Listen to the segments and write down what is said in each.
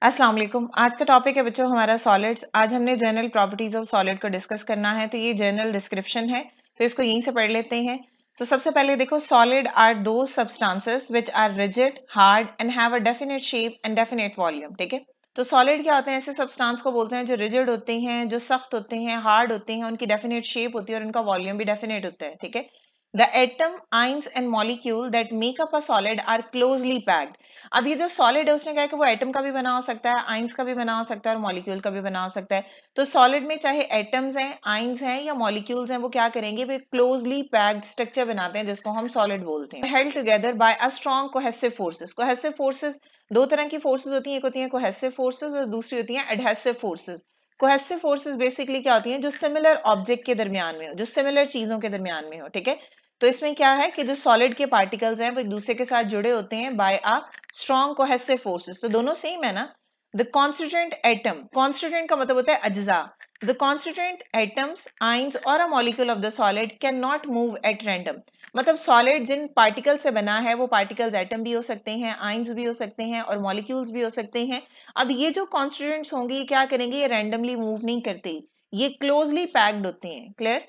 अस्सलाम वालेकुम। आज का टॉपिक है बच्चों हमारा सॉलिड्स। आज हमने जनरल प्रॉपर्टीज ऑफ सॉलिड को डिस्कस करना है। तो ये जनरल डिस्क्रिप्शन है, तो इसको यहीं से पढ़ लेते हैं। तो सबसे पहले देखो, solid are those substances which are rigid, hard and have a definite shape and definite volume. ठीक है, तो सॉलिड क्या होते हैं? ऐसे सब्सटेंस को बोलते हैं जो रिजिड होते हैं, जो सख्त होते हैं, हार्ड होते हैं, उनकी डेफिनेट शेप होती है और उनका वॉल्यूम भी डेफिनेट होता है। ठीक है, the atom, ions and molecule that make up a solid are closely packed. अब ये जो सॉलिड है उसने कहा कि वो एटम का भी बना हो सकता है, आइंस का भी बना हो सकता है और मॉलिक्यूल का भी बना हो सकता है। तो सॉलिड में चाहे एटम्स हैं, आइंस हैं या मॉलिक्यूल्स हैं, वो क्या करेंगे? वो क्लोजली पैक्ड स्ट्रक्चर बनाते हैं जिसको हम सॉलिड बोलते हैं। Held together bye a strong cohesive forces. Cohesive forces दो तरह की फोर्सेस होती हैं, एक होती हैं कोहेसिव फोर्सेस और दूसरी होती हैं adhesive forces. Cohesive forces basically क्या होती हैं? जो सिमिलर ऑब्जेक्ट के दरमियान में हो, जो सिमिलर चीजों के दरमियान में हो। ठीक है, तो इसमें क्या है कि जो सॉलिड के पार्टिकल्स हैं वो एक दूसरे के साथ जुड़े होते हैं by a strong cohesive forces. तो दोनों सेम है ना। द कॉन्स्टिट्यूएंट एटम, कॉन्स्टिट्यूएंट का मतलब होता है अज्जा। द कॉन्स्टिट्यूएंट एटम्स, आइंस और a molecule of the solid can not move at random. मतलब सॉलिड जिन पार्टिकल से बना है वो पार्टिकल्स एटम भी हो सकते हैं, आइंस भी हो सकते हैं और मॉलिक्यूल्स भी हो सकते हैं। अब ये जो कॉन्स्टिट्यूएंट्स होंगे ये क्या करेंगे? ये रैंडमली मूव नहीं करते, ये क्लोजली पैक्ड होते हैं। क्लियर?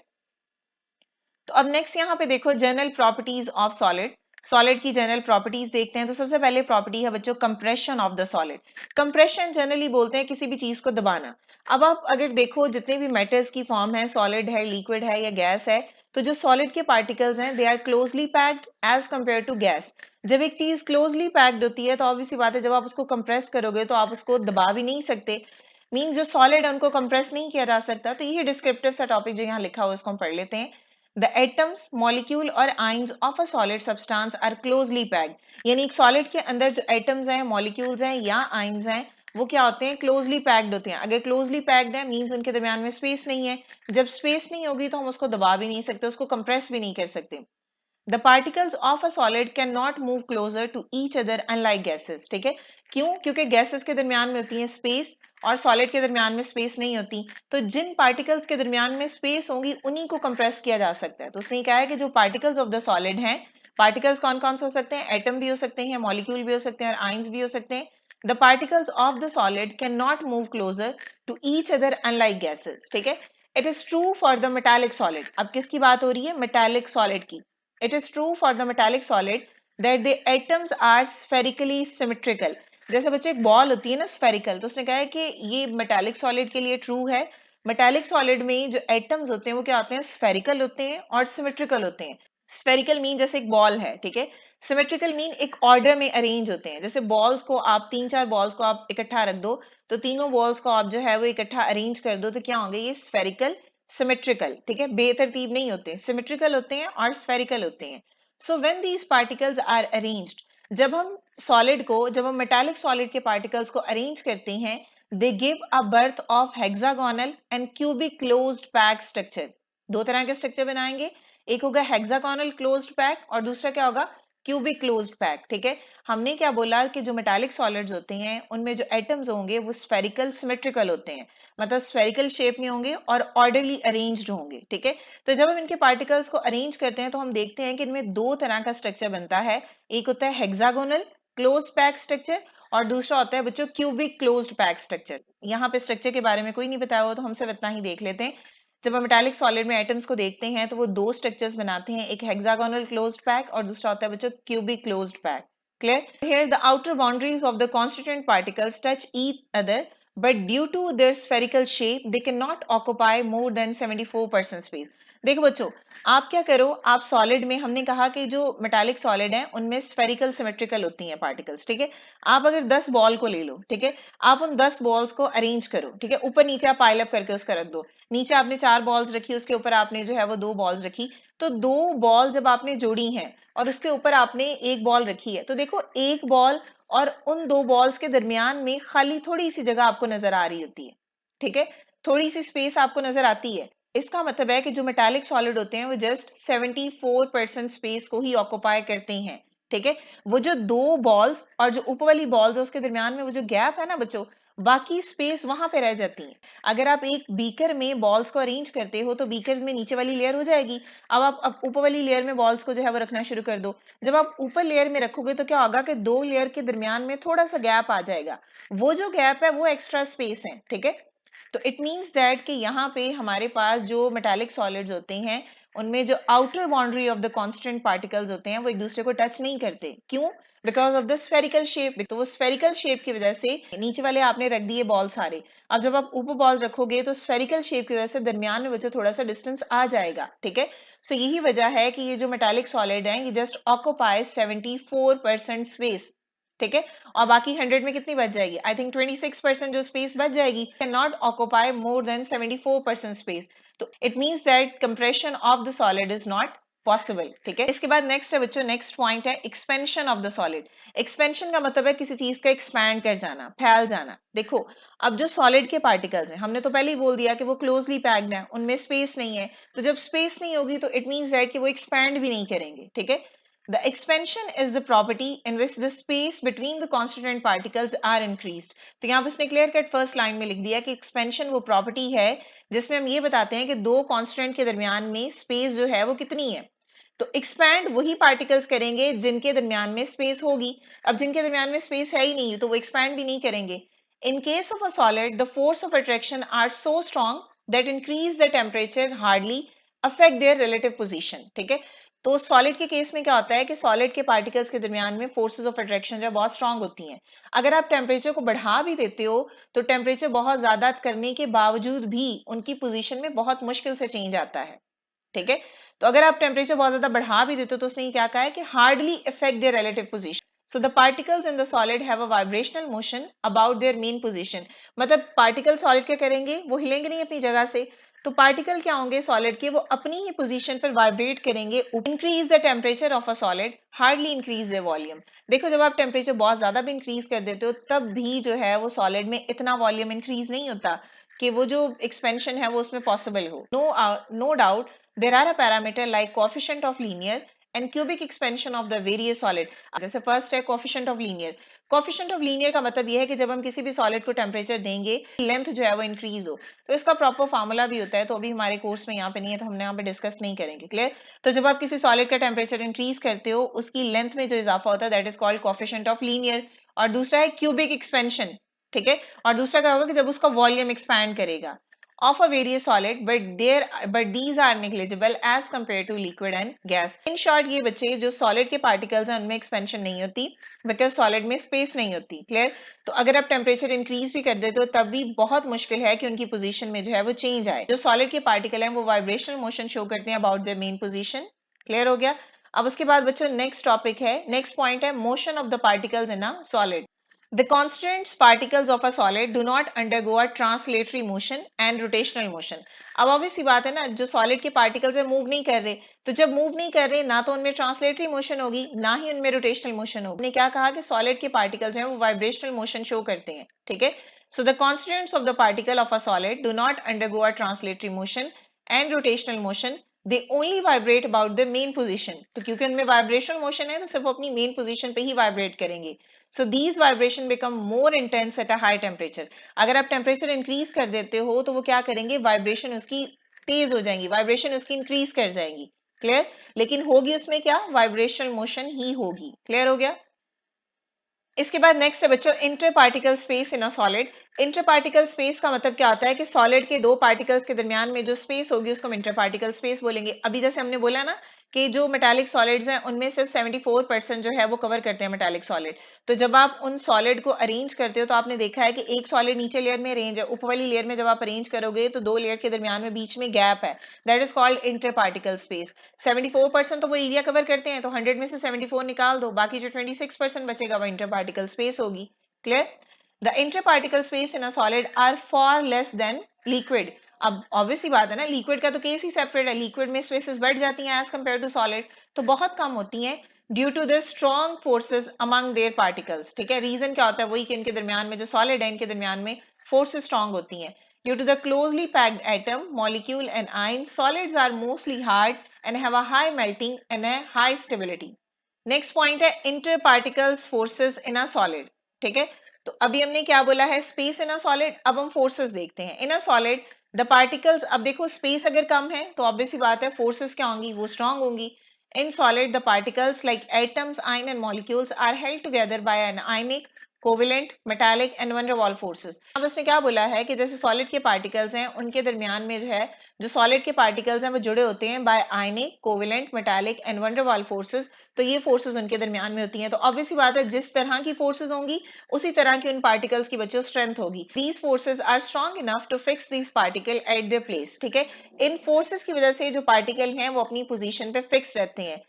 तो अब नेक्स्ट यहाँ पे देखो, general properties of solid. Solid की जनरल प्रॉपर्टीज देखते हैं। तो सबसे पहले प्रॉपर्टी है बच्चों compression of the solid. Compression generally बोलते हैं किसी भी चीज को दबाना। अब आप अगर देखो जितने भी मेटल्स की फॉर्म है, सॉलिड है, लिक्विड है या गैस है, तो जो सॉलिड के पार्टिकल्स हैं they are closely packed as compare to gas. जब एक चीज क्लोजली पैक्ड होती है तो ऑब्वियसली बात है, जब आप उसको कंप्रेस करोगे तो आप उसको दबा भी नहीं सकते। मीन जो सॉलिड है उनको कंप्रेस नहीं किया जा सकता। तो ये डिस्क्रिप्टिव सा टॉपिक जो यहाँ लिखा हुआ है उसको हम पढ़ लेते हैं। The atoms, molecule और ions of a solid substance are closely packed। यानी एक सॉलिड के अंदर जो एटम्स हैं, मॉलिक्यूल्स हैं या आइंस हैं, वो क्या होते हैं? क्लोजली पैक्ड होते हैं। अगर क्लोजली पैक्ड है मींस उनके दरमियान में स्पेस नहीं है। जब स्पेस नहीं होगी तो हम उसको दबा भी नहीं सकते, उसको कंप्रेस भी नहीं कर सकते। The particles of a solid cannot move closer to each other unlike gases। ठीक है, क्यों? क्योंकि गैसेस के दरमियान में होती है स्पेस और सॉलिड के दरमियान में स्पेस नहीं होती। तो जिन पार्टिकल्स के दरमियान में स्पेस होंगी उन्हीं को कंप्रेस किया जा सकता है। तो उसने कहा है कि जो पार्टिकल्स ऑफ द सॉलिड हैं, पार्टिकल्स कौन कौन से हो सकते हैं? एटम भी हो सकते हैं, मॉलिक्यूल भी हो सकते हैं और आइंस भी हो सकते हैं। The particles of the solid can not move closer to each other unlike gases. ठीक है, it is true for the metallic solid. अब किसकी बात हो रही है? मेटालिक सॉलिड की। It is true for the metallic solid that the atoms are spherically symmetrical। जैसे बच्चे एक बॉल होती है ना स्फेरिकल, तो उसने कहा है कि ये मेटालिक सॉलिड के लिए ट्रू है। मेटालिक सॉलिड में जो एटम्स होते हैं वो क्या होते हैं? स्फेरिकल होते हैं और सिमेट्रिकल होते हैं। स्फेरिकल मीन जैसे एक बॉल है, ठीक है। सिमेट्रिकल मीन एक ऑर्डर में अरेंज होते हैं। जैसे बॉल्स को आप तीन चार बॉल्स को आप इकट्ठा रख दो, तो तीनों बॉल्स को आप जो है वो इकट्ठा अरेंज कर दो, तो क्या होंगे? ये स्फेरिकल, सिमेट्रिकल। ठीक है, बेतरतीब नहीं होते, सिमेट्रिकल होते हैं और स्फेरिकल होते हैं। So when these particles are arranged, जब हम मेटालिक सॉलिड के पार्टिकल्स को अरेंज करते हैं, they give a birth of hexagonal and cubic closed pack structure. दो तरह के स्ट्रक्चर बनाएंगे, एक होगा हेक्सागोनल क्लोज्ड पैक और दूसरा क्या होगा? Cubic closed pack. ठीक है, हमने क्या बोला कि जो मेटालिक सॉलिड्स होते हैं उनमें जो एटम्स होंगे वो स्फेरिकल सिमेट्रिकल होते हैं, मतलब स्फेरिकल शेप में होंगे और ऑर्डरली अरेंज्ड होंगे। ठीक है, तो जब हम इनके पार्टिकल्स को अरेंज करते हैं तो हम देखते हैं कि इनमें दो तरह का स्ट्रक्चर बनता है। एक होता है हेक्सागोनल क्लोज्ड पैक स्ट्रक्चर और दूसरा होता है बच्चों क्यूबिक क्लोज्ड पैक स्ट्रक्चर। यहाँ पे स्ट्रक्चर के बारे में कोई नहीं बताया हुआ तो हम सिर्फ इतना ही देख लेते हैं। जब हम मेटालिक सॉलिड में एटम्स को देखते हैं तो वो दो स्ट्रक्चर्स बनाते हैं, एक हेक्सागोनल क्लोज्ड पैक और दूसरा होता है बच्चों cubic closed pack. Clear? Here, the outer boundaries of the constituent particles touch each other, but due to their spherical shape, they cannot occupy more than 74% space। देखो बच्चों, आप क्या करो, आप सॉलिड में, हमने कहा कि जो मेटालिक सॉलिड है उनमें स्फेरिकल सिमेट्रिकल होती हैं पार्टिकल्स। ठीक है, आप अगर 10 बॉल को ले लो, ठीक है, आप उन 10 बॉल्स को अरेंज करो। ठीक है, ऊपर नीचे आप पाइल अप करके उसका रख दो। नीचे आपने 4 बॉल्स रखी, उसके ऊपर आपने जो है वो 2 बॉल्स रखी। तो 2 बॉल जब आपने जोड़ी हैं और उसके ऊपर आपने एक बॉल रखी है, तो देखो एक बॉल और उन 2 बॉल्स के दरमियान में खाली थोड़ी सी जगह आपको नजर आ रही होती है। ठीक है, थोड़ी सी स्पेस आपको नजर आती है। इसका मतलब है कि जो मेटालिक सॉलिड होते हैं वो जस्ट 74% स्पेस को ही ऑक्युपाई करते हैं। ठीक है, वो जो 2 बॉल्स और जो ऊपर वाली बॉल्स है उसके दरमियान में वो जो गैप है ना बच्चों, बाकी स्पेस वहां पे रह जाती है। अगर आप एक बीकर में बॉल्स को अरेंज करते हो तो बीकर्स में नीचे वाली लेयर हो जाएगी। अब ऊपर वाली लेयर में बॉल्स को जो है वो रखना शुरू कर दो। जब आप ऊपर लेयर में रखोगे तो क्या होगा कि दो लेयर के दरमियान में थोड़ा सा गैप आ जाएगा, वो जो गैप है वो एक्स्ट्रा स्पेस है, ठीक है। तो इट मीन्स दैट कि यहाँ पे हमारे पास जो मेटालिक सॉलिड्स होते हैं उनमें जो outer boundary of the constant particles होते हैं वो एक दूसरे को टच नहीं करते। क्यों? Because of the spherical shape. तो वो स्फेरिकल शेप की वजह से नीचे वाले आपने रख दिए बॉल सारे। अब जब आप ऊपर बॉल रखोगे तो स्फेरिकल शेप की वजह से दरमियान में बच्चों थोड़ा सा डिस्टेंस आ जाएगा, ठीक है। सो यही वजह है कि ये जो मेटालिक सॉलिड है ये जस्ट ऑक्यूपाई 74% स्पेस, ठीक है। और बाकी 100 में कितनी बच जाएगी? आई थिंक 26% जो स्पेस बच जाएगी can not occupy more than 74% space. तो it means that compression of the solid is not possible, ठीक है। इसके बाद नेक्स्ट है बच्चों, नेक्स्ट पॉइंट है expansion of the solid. Expansion का मतलब है किसी चीज का एक्सपैंड कर जाना, फैल जाना। देखो अब जो सॉलिड के पार्टिकल्स हैं हमने तो पहले ही बोल दिया कि वो क्लोजली पैक्ड है, उनमें स्पेस नहीं है। तो जब स्पेस नहीं होगी तो इट मीन्स दैट कि वो एक्सपैंड भी नहीं करेंगे, ठीक है। The expansion is the property in which the space between the constituent particles are increased। तो यहाँ पे उसने क्लियर कट फर्स्ट लाइन में लिख दिया कि एक्सपेंशन वो प्रॉपर्टी है जिसमें हम ये बताते हैं कि दो कांस्टेंट के दरमियान में स्पेस जो है वो कितनी है। तो एक्सपैंड वही पार्टिकल्स करेंगे जिनके दरमियान में स्पेस होगी। अब जिनके दरमियान में स्पेस है ही नहीं तो वो एक्सपैंड भी नहीं करेंगे। In case of a solid the force of attraction are so strong that increase the temperature hardly affect their relative position, ठीक है। तो सॉलिड के केस में क्या होता है कि सॉलिड के पार्टिकल्स के दरमियान में फोर्सेस ऑफ अट्रैक्शन जो बहुत स्ट्रांग होती हैं। अगर आप टेम्परेचर को बढ़ा भी देते हो तो टेम्परेचर बहुत ज्यादा करने के बावजूद भी उनकी पोजीशन में बहुत मुश्किल से चेंज आता है, ठीक है। तो अगर आप टेम्परेचर बहुत ज्यादा बढ़ा भी देते हो तो उसने क्या कहा है कि hardly effect there relative position. So the particles in the solid have a vibrational motion about their main position। मतलब पार्टिकल सॉलिड क्या करेंगे? वो हिलेंगे नहीं अपनी जगह से। तो पार्टिकल क्या होंगे सॉलिड के? वो अपनी ही पोजीशन पर वाइब्रेट करेंगे। Increase the temperature of a solid hardly increase the volume. देखो जब आप टेम्परेचर बहुत ज्यादा भी इंक्रीज कर देते हो तब भी जो है वो सॉलिड में इतना वॉल्यूम इंक्रीज नहीं होता कि वो जो एक्सपेंशन है वो उसमें पॉसिबल हो। No doubt there are a parameter like coefficient of linear and cubic expansion of the various solid. जैसे फर्स्ट है coefficient of linear. Coefficient of linear का मतलब यह है कि जब हम किसी भी सॉलिड को टेम्परेचर देंगे लेंथ जो है वो इंक्रीज हो। तो इसका प्रॉपर फार्मूला भी होता है, तो अभी हमारे कोर्स में यहाँ पे नहीं है तो हमने यहाँ पे डिस्कस नहीं करेंगे, क्लियर। तो जब आप किसी सॉलिड का टेम्परेचर इंक्रीज करते हो उसकी लेंथ में जो इजाफा होता है that is called coefficient of linear. और दूसरा है क्यूबिक एक्सपेंशन, ठीक है। और दूसरा क्या होगा कि जब उसका वॉल्यूम एक्सपैंड करेगा of a various solid but these are negligible as compared to liquid and gas। in short ये बच्चे जो solid के particles हैं उनमें expansion नहीं होती because solid में space नहीं होती, clear। तो अगर आप temperature increase भी कर देते हो तब भी बहुत मुश्किल है कि उनकी position में जो है वो change आए। जो solid के particle हैं वो vibrational motion show करते हैं about their main position, clear हो गया। अब उसके बाद बच्चों next topic है, next point है motion of the particles in a solid। The constants particles of a solid do not undergo a translatory motion and rotational motion। अब obvious सी बात है ना, जो solid के particles है move नहीं कर रहे, तो जब move नहीं कर रहे ना तो उनमें translatory motion होगी ना ही उनमें rotational motion होगी। हमने क्या कहा कि solid के particles हैं वो vibrational motion show करते हैं, ठीक है। So the constituents of the particle of a solid do not undergo a translatory motion and rotational motion, they only vibrate about the main position। तो क्योंकि उनमें vibrational motion है तो सिर्फ वो अपनी main position पे ही vibrate करेंगे। So these vibration become more intense at a high temperature। अगर आप टेम्परेचर इंक्रीज कर देते हो तो वो क्या करेंगे, वाइब्रेशन उसकी तेज हो जाएंगी, वाइब्रेशन उसकी इंक्रीज कर जाएंगी, क्लियर। लेकिन होगी उसमें क्या, वाइब्रेशनल मोशन ही होगी, क्लियर हो गया। इसके बाद नेक्स्ट है बच्चों inter particle space in a solid. Inter particle space का मतलब क्या होता है कि सॉलिड के दो पार्टिकल्स के दरमियान में जो स्पेस होगी उसको हम इंटर पार्टिकल स्पेस बोलेंगे। अभी जैसे हमने बोला ना कि जो मेटालिक सॉलिड्स हैं उनमें सिर्फ 74% जो है वो कवर करते हैं मेटालिक सॉलिड। तो जब आप उन सॉलिड को अरेंज करते हो तो आपने देखा है कि एक सॉलिड नीचे लेयर में अरेंज है, ऊपर वाली लेयर में जब आप अरेंज करोगे तो दो लेयर के दरमियान में बीच में गैप है, that is called inter particle space. 74% तो वो एरिया कवर करते हैं, तो 100 में से 74 निकाल दो, बाकी जो 26% बचेगा वो इंटर पार्टिकल स्पेस होगी, clear. The inter particle space in a solid are far less than liquid. अब ऑब्वियसली बात है ना, लिक्विड का तो केस ही सेपरेट है, लिक्विड में स्पेसेस बढ़ जाती हैं एज कंपेयर टू सॉलिड, तो बहुत कम होती हैं due to the strong forces among their particles, ठीक है। रीजन क्या होता है, वही कि इनके दरमियान में जो सॉलिड है इनके दरमियान में फोर्सेस स्ट्रॉन्ग होती हैं। Due to the closely packed atom, molecule and ion, solids are mostly hard and have a high melting and a high stability। Next point है interparticles forces in a solid, ठीक है। तो अभी हमने क्या बोला है, स्पेस इन अ सॉलिड। अब हम फोर्सेस देखते हैं। इन अ सॉलिड द पार्टिकल्स, अब देखो स्पेस अगर कम है तो ऑब्वियस सी बात है फोर्सेस क्या होंगी, वो स्ट्रांग होंगी। In solid the particles like atoms, ion and molecules are held together by an ionic, covalent, metallic and van रिवॉल्व फोर्सेस। अब उसने क्या बोला है कि जैसे सॉलिड के पार्टिकल्स हैं उनके दरमियान में जो है, जो सॉलिड के पार्टिकल्स हैं वो जुड़े होते हैं by ionic, covalent, metallic and van रिवॉल्व फोर्सेस। तो ये फोर्सेस उनके दरमियान में होती हैं। तो ऑब्वियसली बात है जिस तरह की फोर्सेस होंगी उसी तरह की उन पार्टिकल्स की बच्चों स्ट्रेंथ होगी। These forces are strong enough to fix these particle at their place. ठीक है, इन फोर्सेस की वजह से जो पार्टिकल हैं वो अपनी पोजीशन पे फिक्स रहते हैं,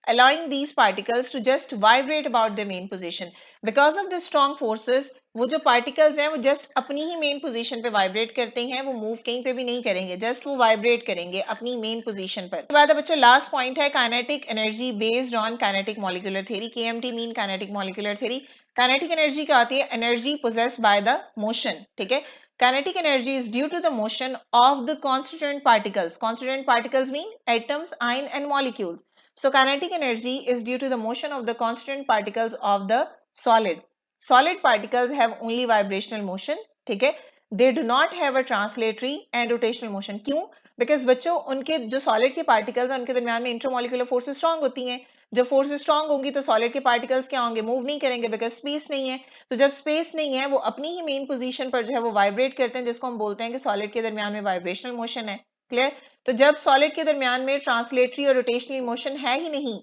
allowing these particles to just vibrate about their main position. Because of the strong forces, वो जो particles हैं वो just अपनी ही main position पे vibrate करते हैं, वो move कहीं पे भी नहीं करेंगे, just वो vibrate करेंगे अपनी main position पर। उसके बाद है बच्चों last point है kinetic energy based on kinetic molecular theory, KMT mean kinetic molecular theory। kinetic energy क्या होती है, energy possessed by the motion। ठीक है, kinetic energy is due to the motion of the constituent particles। constituent particles mean atoms, ion and molecules। So kinetic energy is due to the motion of the constituent particles of the solid. Solid particles have only vibrational motion, ठीक है, they do not have a translatory and rotational motion। क्यों? Because बच्चों उनके जो solid के particles हैं उनके दरमियान में intermolecular forces strong होती हैं। जब forces strong होंगी तो solid के particles क्या होंगे, move नहीं करेंगे because space नहीं है। तो जब space नहीं है वो अपनी ही main position पर जो है वो vibrate करते हैं, जिसको हम बोलते हैं कि solid के दरमियान में vibrational motion है। क्लियर? तो जब सॉलिड के दरमियान में ट्रांसलेटरी और रोटेशनल मोशन है ही नहीं,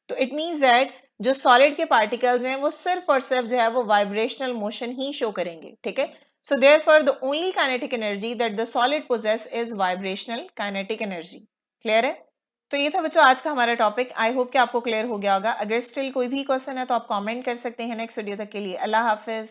तो इट मींस दैट जो सॉलिड के पार्टिकल्स हैं वो सिर्फ और सिर्फ जो है वो वाइब्रेशनल मोशन ही शो करेंगे। ठीक है, so therefore the only kinetic energy that the solid possess is vibrational kinetic energy. Clear है? तो ये था बच्चों आज का हमारा टॉपिक। आई होप कि आपको क्लियर हो गया होगा। अगर स्टिल कोई भी क्वेश्चन है तो आप कमेंट कर सकते हैं। नेक्स्ट वीडियो तक के लिए अल्लाह हाफिज।